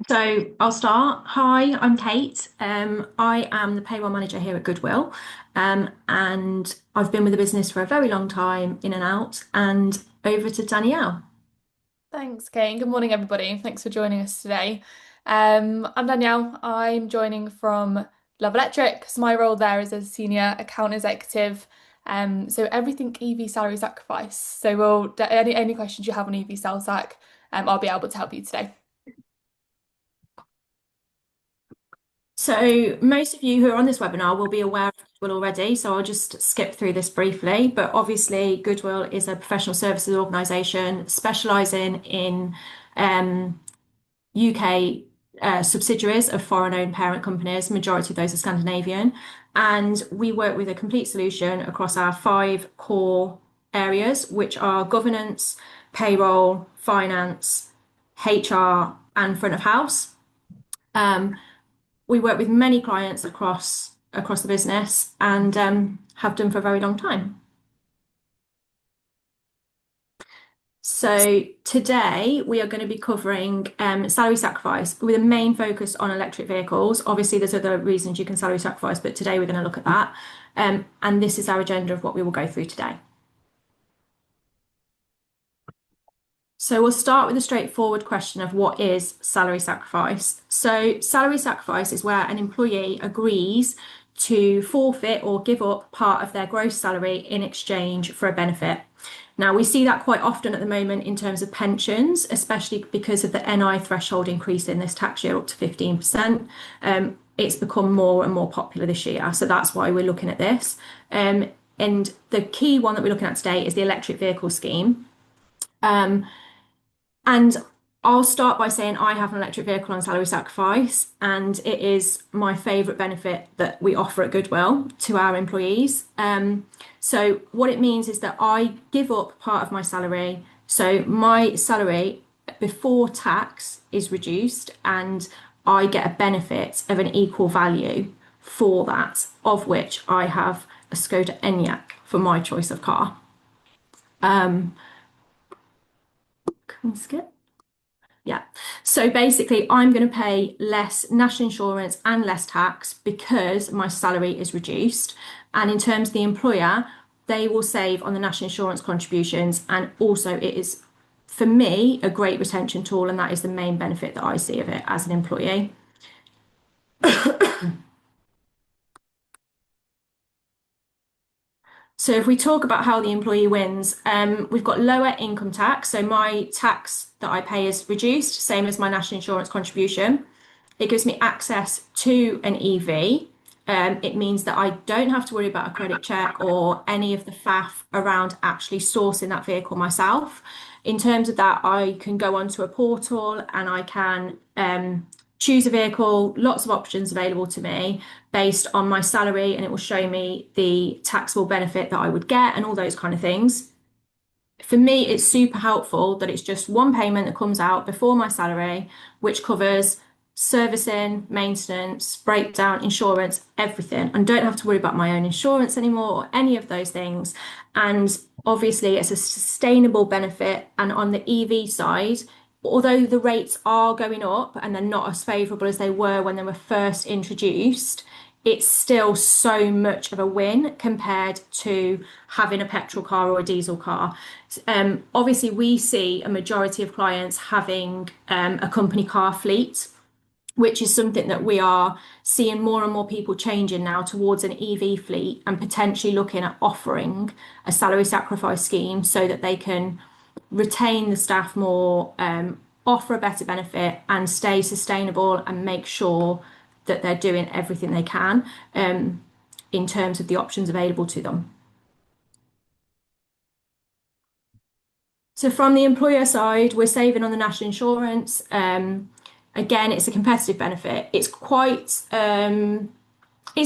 So I'll start. Hi, I'm Kate. I am the payroll manager here at Goodwill, and I've been with the business for a very long time, in and out. And over to Danielle. Thanks, Kate. Good morning, everybody. Thanks for joining us today. I'm Danielle. I'm joining from Love Electric. So my role there is as a senior account executive. So everything EV salary sacrifice. So any questions you have on EV sales sac, I'll be able to help you today. So most of you who are on this webinar will be aware of Goodwill already, so I'll just skip through this briefly. But obviously, Goodwill is a professional services organisation specialising in UK subsidiaries of foreign-owned parent companies. Majority of those are Scandinavian, and we work with a complete solution across our five core areas, which are governance, payroll, finance, HR, and front of house. Um, we work with many clients across the business and have done for a very long time. So today we are going to be covering salary sacrifice with a main focus on electric vehicles. Obviously, there's other reasons you can salary sacrifice, but today we're going to look at that. And this is our agenda of what we will go through today. So we'll start with a straightforward question of what is salary sacrifice. So salary sacrifice is where an employee agrees to forfeit or give up part of their gross salary in exchange for a benefit. Now, we see that quite often at the moment in terms of pensions, especially because of the NI threshold increase in this tax year up to 15%. It's become more and more popular this year. So that's why we're looking at this. And the key one that we're looking at today is the electric vehicle scheme. And I'll start by saying I have an electric vehicle on salary sacrifice, and it is my favourite benefit that we offer at Goodwill to our employees. So what it means is that I give up part of my salary. So my salary before tax is reduced, and I get a benefit of an equal value for that, of which I have a Skoda Enyaq for my choice of car. Can we skip? Yeah. So basically, I'm going to pay less national insurance and less tax because my salary is reduced. And in terms of the employer, they will save on the national insurance contributions. And also, it is, for me, a great retention tool. And that is the main benefit that I see of it as an employee. So if we talk about how the employee wins, we've got lower income tax. So my tax that I pay is reduced, same as my national insurance contribution. It gives me access to an EV. It means that I don't have to worry about a credit check or any of the faff around actually sourcing that vehicle myself. In terms of that, I can go onto a portal and I can choose a vehicle, lots of options available to me based on my salary, and it will show me the taxable benefit that I would get and all those kind of things. For me, it's super helpful that it's just one payment that comes out before my salary, which covers servicing, maintenance, breakdown, insurance, everything. And don't have to worry about my own insurance anymore or any of those things. And obviously, it's a sustainable benefit. And on the EV side, although the rates are going up and they're not as favourable as they were when they were first introduced, it's still so much of a win compared to having a petrol car or a diesel car. Obviously, we see a majority of clients having a company car fleet, which is something that we are seeing more and more people changing now towards an EV fleet and potentially looking at offering a salary sacrifice scheme so that they can retain the staff more, offer a better benefit, and stay sustainable and make sure that they're doing everything they can in terms of the options available to them. So from the employer side, we're saving on the national insurance. Again, it's a competitive benefit. It's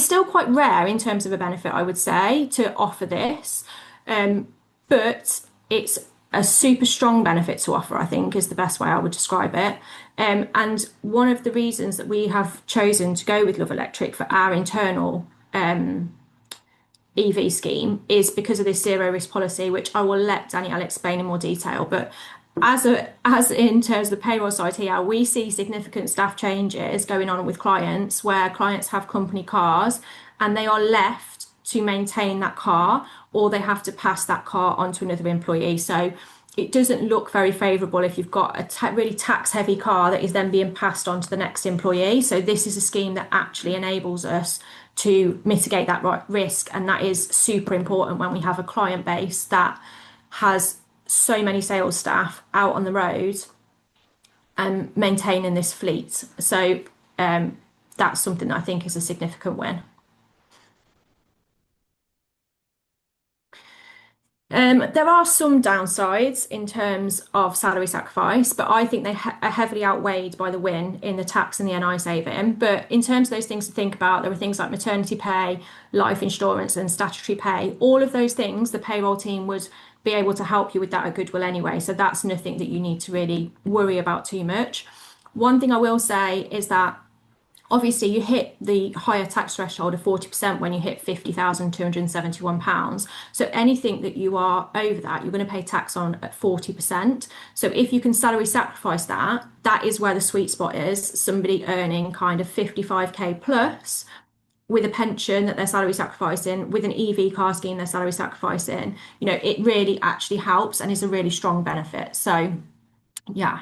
still quite rare in terms of a benefit, I would say, to offer this. But it's a super strong benefit to offer, I think, is the best way I would describe it. And one of the reasons that we have chosen to go with Love Electric for our internal EV scheme is because of this zero risk policy, which I will let Danielle explain in more detail. But as in terms of the payroll side here, we see significant staff changes going on with clients where clients have company cars and they are left to maintain that car, or they have to pass that car on to another employee. So it doesn't look very favourable if you've got a really tax heavy car that is then being passed on to the next employee. So this is a scheme that actually enables us to mitigate that risk, and that is super important when we have a client base that has so many sales staff out on the road and maintaining this fleet. So that's something that I think is a significant win. There are some downsides in terms of salary sacrifice, but I think they are heavily outweighed by the win in the tax and the NI saving. But in terms of those things to think about, there are things like maternity pay, life insurance, and statutory pay. All of those things, the payroll team would be able to help you with that at Goodwill anyway. So that's nothing that you need to really worry about too much. One thing I will say is that obviously you hit the higher tax threshold of 40% when you hit £50,271. So anything that you are over that, you're going to pay tax on at 40%. So if you can salary sacrifice that, that is where the sweet spot is. Somebody earning kind of 55k plus with a pension that they're salary sacrificing, with an EV car scheme they're salary sacrificing, it really actually helps and is a really strong benefit. So yeah.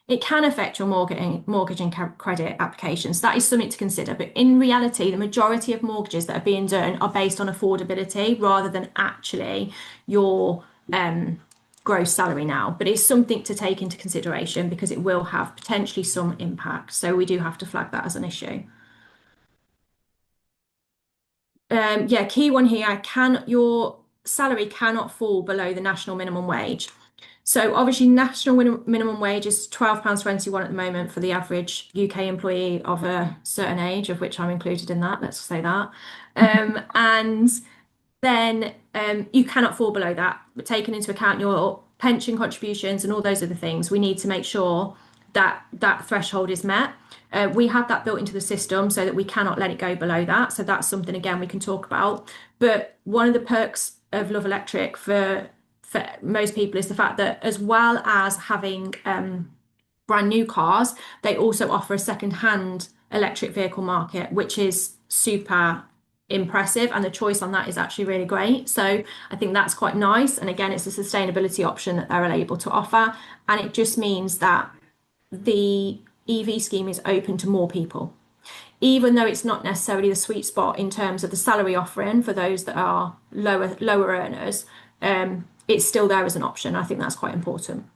It can affect your mortgage and credit applications. That is something to consider. But in reality, the majority of mortgages that are being done are based on affordability rather than actually your gross salary now. But it's something to take into consideration because it will have potentially some impact. So we do have to flag that as an issue. Yeah, key one here, your salary cannot fall below the national minimum wage. So obviously national minimum wage is £12.21 at the moment for the average UK employee of a certain age, of which I'm included in that, let's say that. And then you cannot fall below that. But taking into account your pension contributions and all those other things, we need to make sure that that threshold is met. We have that built into the system so that we cannot let it go below that. So that's something, again, we can talk about. But one of the perks of Love Electric for most people is the fact that as well as having brand new cars, they also offer a second-hand electric vehicle market, which is super impressive, and the choice on that is actually really great. So I think that's quite nice. And again, it's a sustainability option that they're able to offer. And it just means that the EV scheme is open to more people, even though it's not necessarily the sweet spot in terms of the salary offering for those that are lower earners. It's still there as an option. I think that's quite important.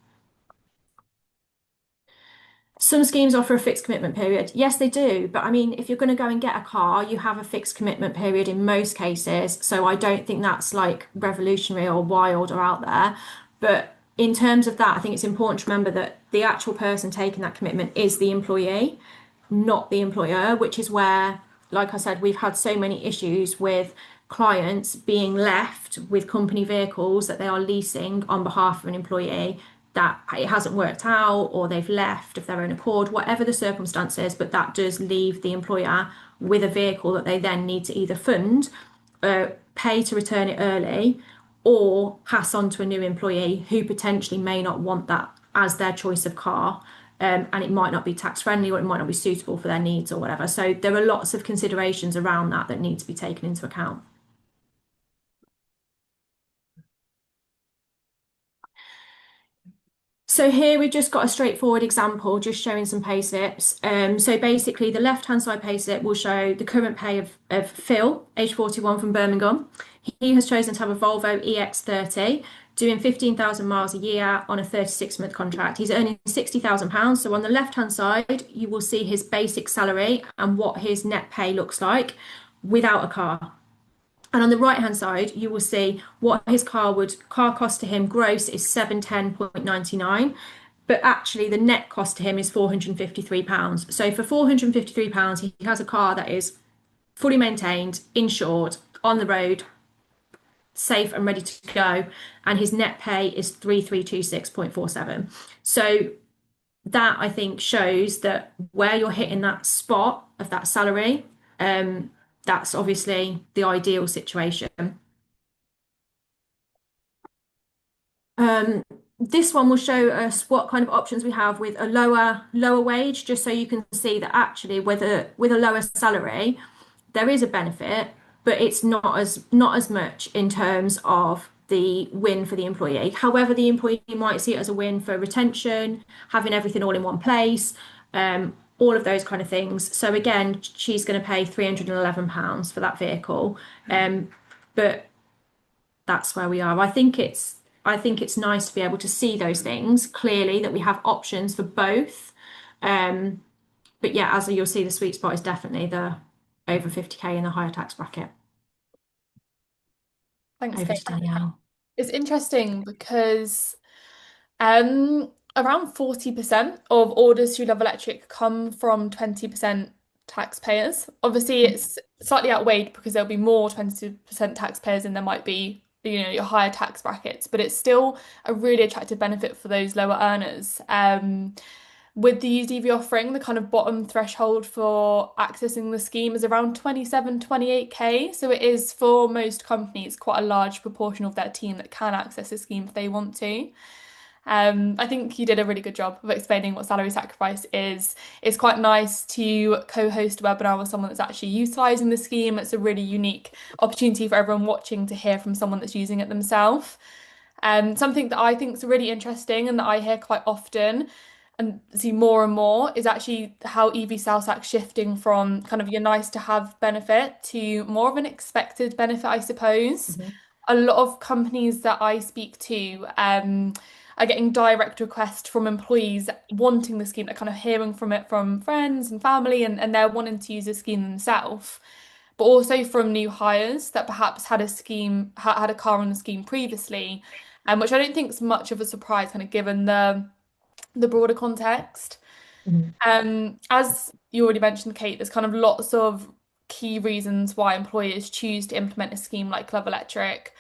Some schemes offer a fixed commitment period. Yes, they do. But I mean, if you're going to go and get a car, you have a fixed commitment period in most cases. So I don't think that's like revolutionary or wild or out there. But in terms of that, I think it's important to remember that the actual person taking that commitment is the employee, not the employer, which is where, like I said, we've had so many issues with clients being left with company vehicles that they are leasing on behalf of an employee, that it hasn't worked out or they've left of their own accord, whatever the circumstances, but that does leave the employer with a vehicle that they then need to either fund, pay to return it early, or pass on to a new employee who potentially may not want that as their choice of car. And it might not be tax friendly, or it might not be suitable for their needs or whatever. So there are lots of considerations around that need to be taken into account. So here we've just got a straightforward example, just showing some pay slips. So basically the left-hand side pay slip will show the current pay of Phil, age 41 from Birmingham. He has chosen to have a Volvo EX30, doing 15,000 miles a year on a 36-month contract. He's earning £60,000. So on the left-hand side, you will see his basic salary and what his net pay looks like without a car. And on the right hand side, you will see what his car cost to him gross is £710.99. But actually the net cost to him is £453. So for £453, he has a car that is fully maintained, insured, on the road, safe and ready to go. And his net pay is 3326.47. So that, I think, shows that where you're hitting that spot of that salary, that's obviously the ideal situation. This one will show us what kind of options we have with a lower wage, just so you can see that actually with a lower salary, there is a benefit, but it's not as much in terms of the win for the employee. However, the employee might see it as a win for retention, having everything all in one place, all of those kind of things. So again, she's going to pay £311 for that vehicle. But that's where we are. I think it's nice to be able to see those things clearly that we have options for both. Um, but yeah, as you'll see, the sweet spot is definitely the over 50k in the higher tax bracket. Thanks, Over Kate. to Danielle. It's interesting because around 40% of orders through Love Electric come from 20% taxpayers. Obviously, it's slightly outweighed because there'll be more 20% taxpayers than there might be, your higher tax brackets, but it's still a really attractive benefit for those lower earners. With the used EV offering, the kind of bottom threshold for accessing the scheme is around 27, 28k. So it is for most companies quite a large proportion of their team that can access the scheme if they want to. I think you did a really good job of explaining what salary sacrifice is. It's quite nice to co-host a webinar with someone that's actually utilising the scheme. It's a really unique opportunity for everyone watching to hear from someone that's using it themselves. Something that I think is really interesting and that I hear quite often and see more and more is actually how EV sales tax shifting from kind of your nice to have benefit to more of an expected benefit, I suppose. Mhm. A lot of companies that I speak to are getting direct requests from employees wanting the scheme, they're kind of hearing from it from friends and family, and they're wanting to use the scheme themselves. But also from new hires that perhaps had a scheme, had a car on the scheme previously, which I don't think is much of a surprise, kind of given the broader context. Mhm. As you already mentioned, Kate, there's kind of lots of key reasons why employers choose to implement a scheme like Love Electric.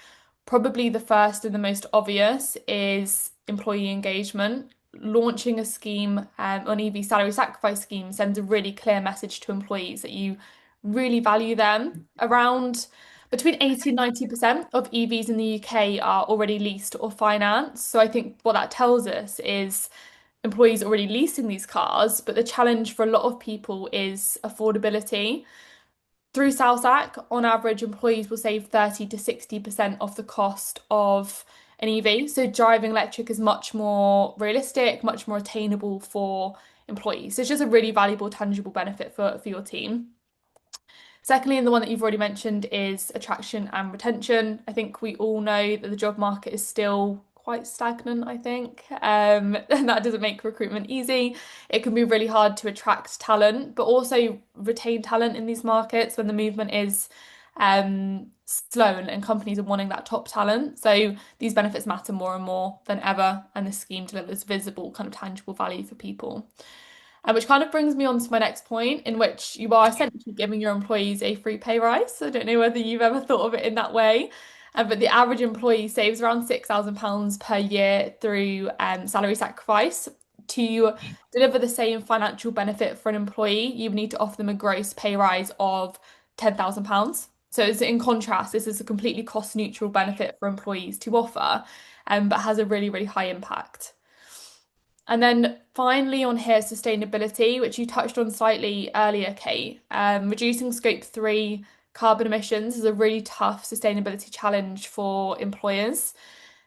Probably the first and the most obvious is employee engagement. Launching a scheme, an EV salary sacrifice scheme, sends a really clear message to employees that you really value them. Around between 80 and 90% of EVs in the UK are already leased or financed. So I think what that tells us is employees are already leasing these cars, but the challenge for a lot of people is affordability. Through Salsac, on average, employees will save 30 to 60% of the cost of an EV. So driving electric is much more realistic, much more attainable for employees. So it's just a really valuable, tangible benefit for your team. Secondly, and the one that you've already mentioned is attraction and retention. I think we all know that the job market is still quite stagnant, I think. And that doesn't make recruitment easy. It can be really hard to attract talent, but also retain talent in these markets when the movement is slow and companies are wanting that top talent. So these benefits matter more and more than ever, and this scheme delivers visible, kind of tangible value for people. And which kind of brings me on to my next point, in which you are essentially giving your employees a free pay rise. I don't know whether you've ever thought of it in that way, but the average employee saves around £6,000 per year through salary sacrifice. To deliver the same financial benefit for an employee, you need to offer them a gross pay rise of £10,000. So it's in contrast, this is a completely cost neutral benefit for employees to offer, but has a really, really high impact. And then finally on here, sustainability, which you touched on slightly earlier, Kate. Reducing scope 3 carbon emissions is a really tough sustainability challenge for employers.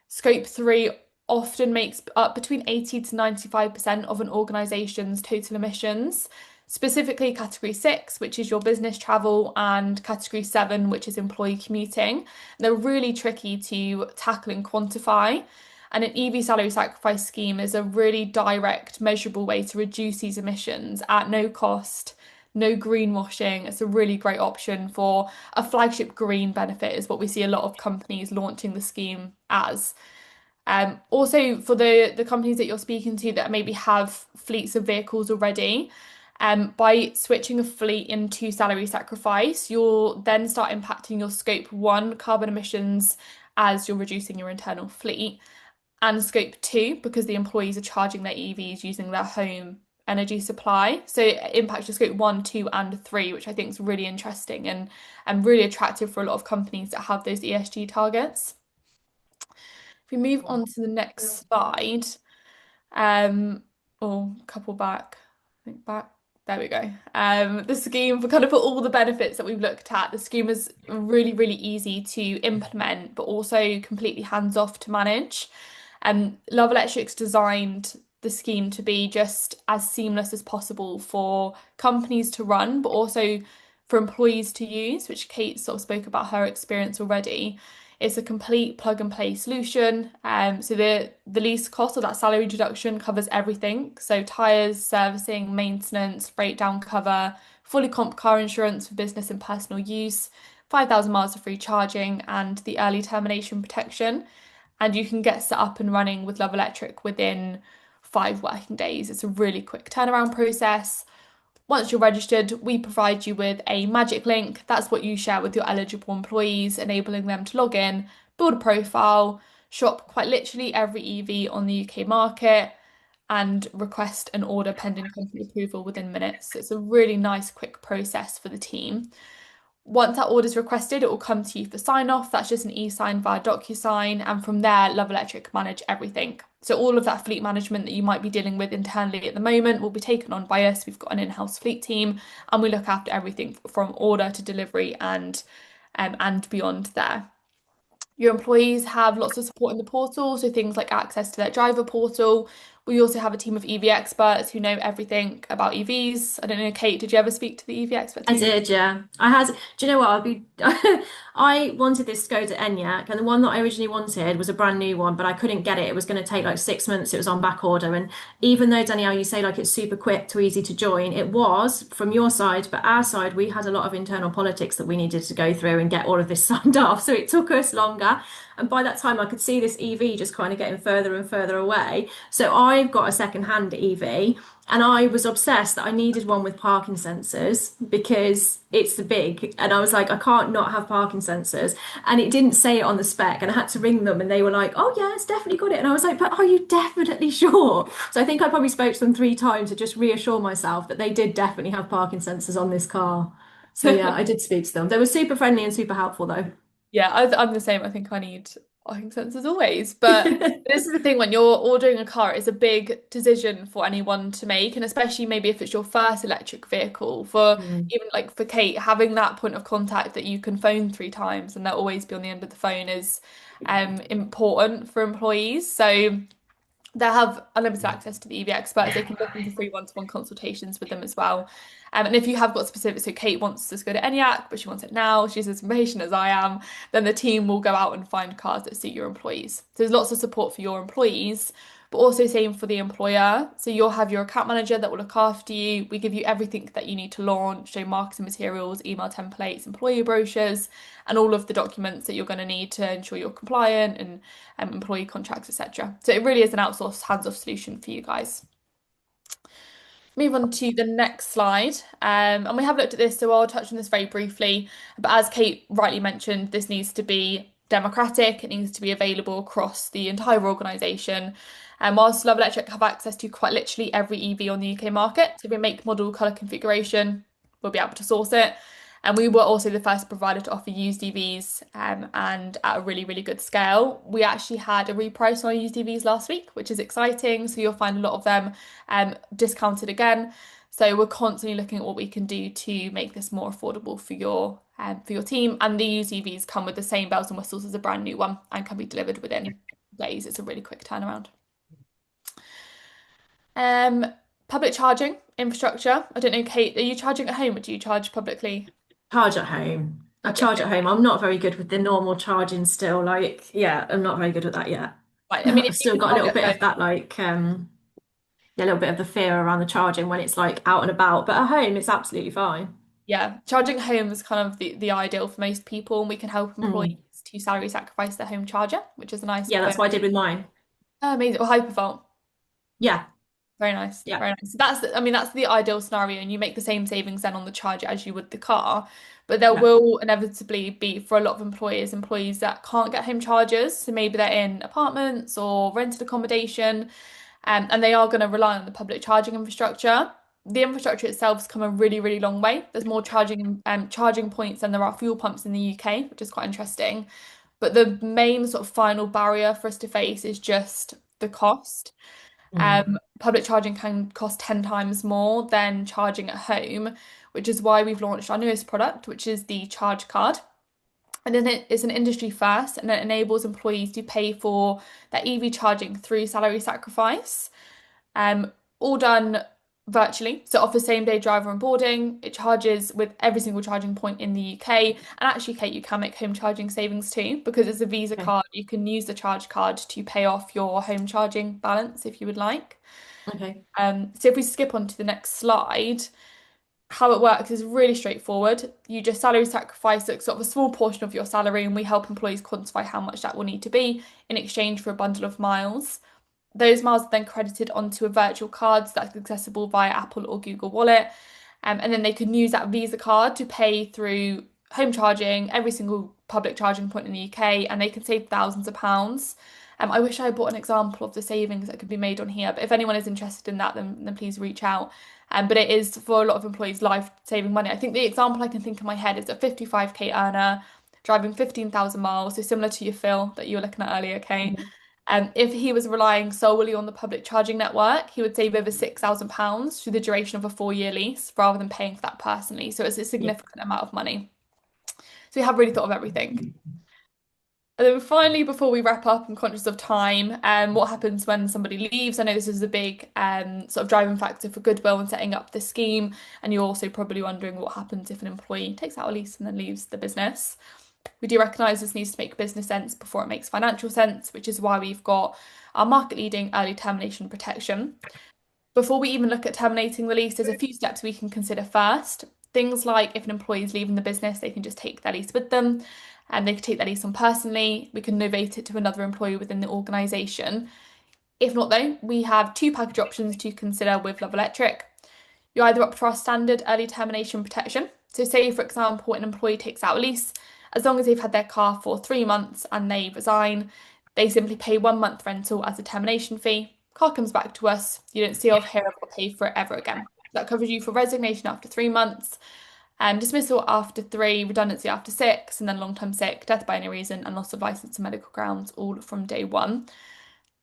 Scope 3 often makes up between 80 to 95% of an organisation's total emissions, specifically category 6, which is your business travel, and category 7, which is employee commuting. And they're really tricky to tackle and quantify. And an EV salary sacrifice scheme is a really direct, measurable way to reduce these emissions at no cost, no greenwashing. It's a really great option for a flagship green benefit, is what we see a lot of companies launching the scheme as. Also, for the companies that you're speaking to that maybe have fleets of vehicles already, by switching a fleet into salary sacrifice, you'll then start impacting your scope 1 carbon emissions as you're reducing your internal fleet, and scope 2 because the employees are charging their EVs using their home energy supply. So it impacts your scope 1, 2, and 3, which I think is really interesting and really attractive for a lot of companies that have those ESG targets. If we move on to the next slide, um, or a couple back, I think back. There we go. The scheme for kind of for all the benefits that we've looked at, the scheme is really, really easy to implement, but also completely hands-off to manage. Love Electric's designed the scheme to be just as seamless as possible for companies to run, but also for employees to use, which Kate sort of spoke about her experience already. It's a complete plug and play solution. So the least cost of that salary deduction covers everything. So tires, servicing, maintenance, breakdown cover, fully comp car insurance for business and personal use, 5,000 miles of free charging, and the early termination protection. And you can get set up and running with Love Electric within 5 working days. It's a really quick turnaround process. Once you're registered, we provide you with a magic link. That's what you share with your eligible employees, enabling them to log in, build a profile, shop quite literally every EV on the UK market, and request an order pending company approval within minutes. So it's a really nice, quick process for the team. Once that order is requested, it will come to you for sign off. That's just an e-sign via DocuSign. And from there, Love Electric manage everything. So all of that fleet management that you might be dealing with internally at the moment will be taken on by us. We've got an in-house fleet team and we look after everything from order to delivery and beyond there. Your employees have lots of support in the portal, so things like access to their driver portal. We also have a team of EV experts who know everything about EVs. I don't know, Kate, did you ever speak to the EV expert I team? did, yeah. I had. Do you know what? I wanted this Skoda Enyaq, and the one that I originally wanted was a brand new one, but I couldn't get it. It was going to take like 6 months. It was on back order, and even though Danielle, you say like it's super quick to easy to join, it was from your side, but our side, we had a lot of internal politics that we needed to go through and get all of this signed off. So it took us longer. And by that time, I could see this EV just kind of getting further and further away. So I've got a second-hand EV. And I was obsessed that I needed one with parking sensors because it's the big. And I was like, I can't not have parking sensors. And it didn't say it on the spec. And I had to ring them and they were like, oh, yeah, it's definitely got it. And I was like, but are you definitely sure? So I think I probably spoke to them 3 times to just reassure myself that they did definitely have parking sensors on this car. So yeah, I did speak to them. They were super friendly and super helpful though. Yeah, I'm the same. I think I need parking sensors always. But this is the thing when you're ordering a car, it's a big decision for anyone to make, and especially maybe if it's your first electric vehicle. For Mm. even like for Kate, having that point of contact that you can phone 3 times and they'll always be on the end of the phone is important for employees. So they'll have unlimited access to the EV experts. They can book into free one-to-one consultations with them as well. And if you have got specifics, so Kate wants to go to ENIAC, but she wants it now, she's as impatient as I am, then the team will go out and find cars that suit your employees. So there's lots of support for your employees, but also same for the employer. So you'll have your account manager that will look after you. We give you everything that you need to launch, so marketing materials, email templates, employee brochures, and all of the documents that you're going to need to ensure you're compliant and employee contracts, etc. So it really is an outsourced, hands-off solution for you guys. Move on to the next slide. And we have looked at this, so I'll touch on this very briefly. But as Kate rightly mentioned, this needs to be democratic. It needs to be available across the entire organisation. And whilst Love Electric have access to quite literally every EV on the UK market, so if we make model, colour configuration, we'll be able to source it. And we were also the first provider to offer used EVs and at a really, really good scale. We actually had a reprice on our used EVs last week, which is exciting. So you'll find a lot of them discounted again. So we're constantly looking at what we can do to make this more affordable for your team. And the used EVs come with the same bells and whistles as a brand new one and can be delivered within days. It's a really quick turnaround. Public charging infrastructure. I don't know, Kate, are you charging at home or do you charge publicly? Charge at home. I Okay. charge at home. I'm not very good with the normal charging still. Like, yeah, I'm not very good at that yet. Right. I mean, if I've you still can got a charge little at bit home, of that, like, yeah, a little bit of the fear around the charging when it's like out and about. But at home, it's absolutely fine. yeah, charging at home is kind of the ideal for most people, and we can help employees Mm. to salary sacrifice their home charger, which is a nice Yeah, that's bonus. what I did with mine. Oh, amazing. Or Hypervolt. Yeah, Very nice. yeah, Very nice. So I mean, that's the ideal scenario, and you make the same savings then on the charger as you would the car. But there yeah. will inevitably be, for a lot of employees that can't get home chargers. So maybe they're in apartments or rented accommodation, and they are going to rely on the public charging infrastructure. The infrastructure itself has come a really, really long way. There's more charging points than there are fuel pumps in the UK, which is quite interesting. But the main sort of final barrier for us to face is just the cost. Mm. Public charging can cost 10 times more than charging at home, which is why we've launched our newest product, which is the Charge Card. And then it's an industry first, and it enables employees to pay for their EV charging through salary sacrifice. Um, all done virtually. So it offers same day driver onboarding. It charges with every single charging point in the UK. And actually, Kate, you can make home charging savings too, because it's a Visa Okay. card. You can use the charge card to pay off your home charging balance if you would like. Okay. So if we skip on to the next slide, how it works is really straightforward. You just salary sacrifice sort of a small portion of your salary, and we help employees quantify how much that will need to be in exchange for a bundle of miles. Those miles are then credited onto a virtual card that's accessible via Apple or Google Wallet. And then they can use that Visa card to pay through home charging, every single public charging point in the UK, and they can save thousands of pounds. I wish I brought an example of the savings that could be made on here, but if anyone is interested in that, then please reach out. But it is for a lot of employees life-saving money. I think the example I can think in my head is a 55k earner driving 15,000 miles, so similar to your Phil that you were looking at earlier, Kate. Mhm. If he was relying solely on the public charging network, he would save over £6,000 through the duration of a 4-year lease rather than paying for that personally. So it's a Yeah. significant amount of money. So we have really thought of everything. And then finally, before we wrap up, I'm conscious of time. What happens when somebody leaves? I know this is a big sort of driving factor for Goodwill and setting up this scheme. And you're also probably wondering what happens if an employee takes out a lease and then leaves the business. We do recognise this needs to make business sense before it makes financial sense, which is why we've got our market leading early termination protection. Before we even look at terminating the lease, there's a few steps we can consider first. Things like if an employee is leaving the business, they can just take their lease with them, and they can take their lease on personally. We can novate it to another employee within the organisation. If not, though, we have two package options to consider with Love Electric. You either opt for our standard early termination protection. So, say for example, an employee takes out a lease, as long as they've had their car for 3 months and they resign, they simply pay 1 month rental as a termination fee. Car comes back to us, you don't see or hear of or pay for it ever again. That covers you for resignation after 3 months, dismissal after three, redundancy after six, and then long-term sick, death by any reason, and loss of license and medical grounds, all from day one.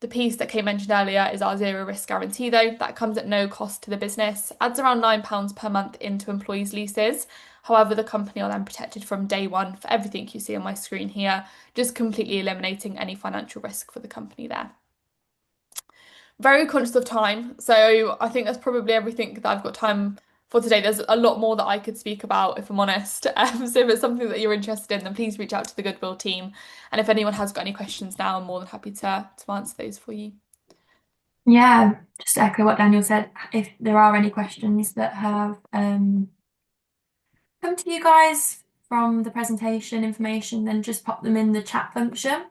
The piece that Kate mentioned earlier is our zero risk guarantee, though. That comes at no cost to the business, adds around £9 per month into employees' leases. However, the company are then protected from day one for everything you see on my screen here, just completely eliminating any financial risk for the company there. Very conscious of time, so I think that's probably everything that I've got time for today. There's a lot more that I could speak about, if I'm honest. So if it's something that you're interested in, then please reach out to the Goodwill team. And if anyone has got any questions now, I'm more than happy to answer those for you. Yeah, just to echo what Daniel said. If there are any questions that have come to you guys from the presentation information, then just pop them in the chat function.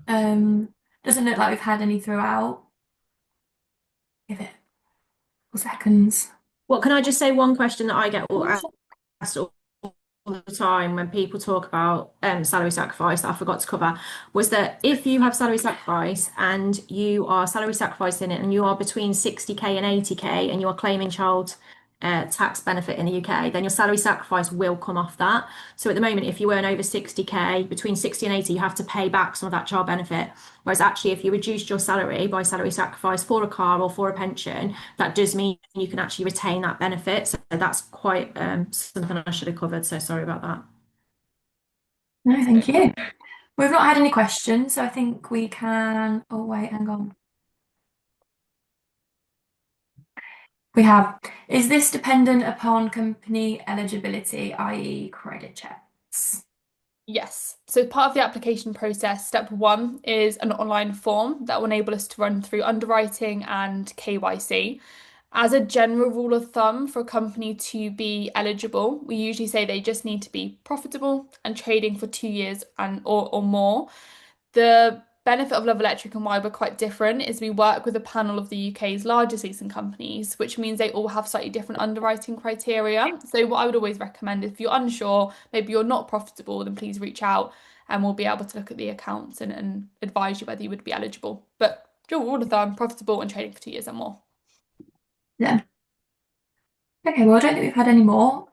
Doesn't look like we've had any throughout. Give it a couple seconds. Well, can I just say one question that I get asked all the time when people talk about salary sacrifice that I forgot to cover was that if you have salary sacrifice and you are salary sacrificing it and you are between 60k and 80k and you are claiming child tax benefit in the UK, then your salary sacrifice will come off that. So at the moment, if you earn over 60k, between 60 and 80, you have to pay back some of that child benefit. Whereas actually, if you reduced your salary by salary sacrifice for a car or for a pension, that does mean you can actually retain that benefit. So that's quite something I should have covered. So sorry about that. No, thank you. We've not had any questions, so I think we can. Oh, wait, hang on. We have. Is this dependent upon company eligibility, i.e., credit checks? Yes. So part of the application process, step one is an online form that will enable us to run through underwriting and KYC. As a general rule of thumb, for a company to be eligible, we usually say they just need to be profitable and trading for 2 years or more. The benefit of Love Electric and why we're quite different is we work with a panel of the UK's largest leasing companies, which means they all have slightly different underwriting criteria. So what I would always recommend is if you're unsure, maybe you're not profitable, then please reach out and we'll be able to look at the accounts and advise you whether you would be eligible. But general rule of thumb, profitable and trading for 2 years or more. Yeah. Okay, well, I don't think we've had any more.